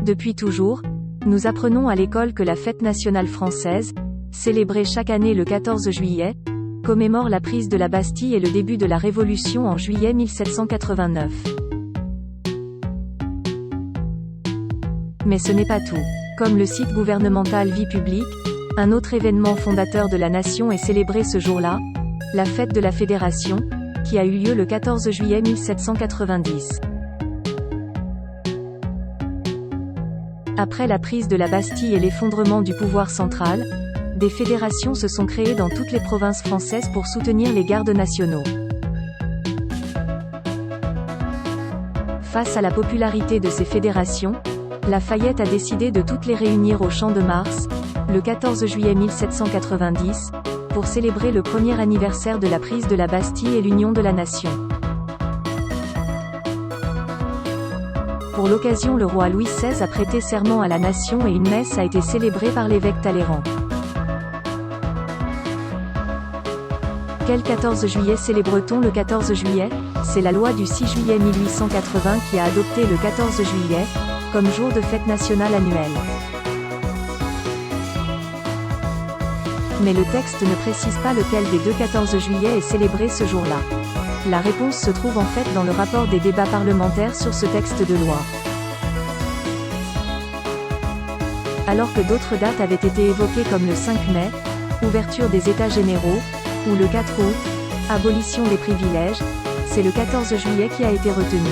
Depuis toujours, nous apprenons à l'école que la fête nationale française, célébrée chaque année le 14 juillet, commémore la prise de la Bastille et le début de la Révolution en juillet 1789. Mais ce n'est pas tout. Comme le site gouvernemental Vie publique, un autre événement fondateur de la nation est célébré ce jour-là, la fête de la Fédération, qui a eu lieu le 14 juillet 1790. Après la prise de la Bastille et l'effondrement du pouvoir central, des fédérations se sont créées dans toutes les provinces françaises pour soutenir les gardes nationaux. Face à la popularité de ces fédérations, Lafayette a décidé de toutes les réunir au Champ de Mars, le 14 juillet 1790, pour célébrer le premier anniversaire de la prise de la Bastille et l'union de la nation. Pour l'occasion, le roi Louis XVI a prêté serment à la nation et une messe a été célébrée par l'évêque Talleyrand. Quel 14 juillet célèbre-t-on le 14 juillet? C'est la loi du 6 juillet 1880 qui a adopté le 14 juillet, comme jour de fête nationale annuelle. Mais le texte ne précise pas lequel des deux 14 juillet est célébré ce jour-là. La réponse se trouve en fait dans le rapport des débats parlementaires sur ce texte de loi. Alors que d'autres dates avaient été évoquées comme le 5 mai, ouverture des États généraux, ou le 4 août, abolition des privilèges, c'est le 14 juillet qui a été retenu.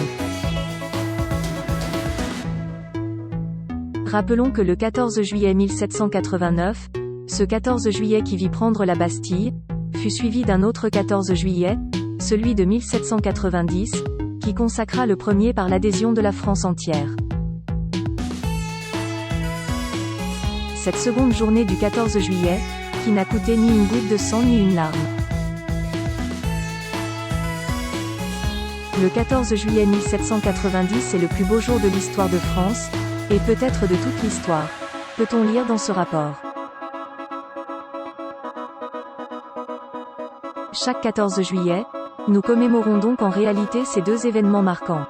Rappelons que le 14 juillet 1789, ce 14 juillet qui vit prendre la Bastille, fut suivi d'un autre 14 juillet, celui de 1790, qui consacra le premier par l'adhésion de la France entière. Cette seconde journée du 14 juillet, qui n'a coûté ni une goutte de sang ni une larme. Le 14 juillet 1790 est le plus beau jour de l'histoire de France, et peut-être de toute l'histoire, peut-on lire dans ce rapport. Chaque 14 juillet, nous commémorons donc en réalité ces deux événements marquants.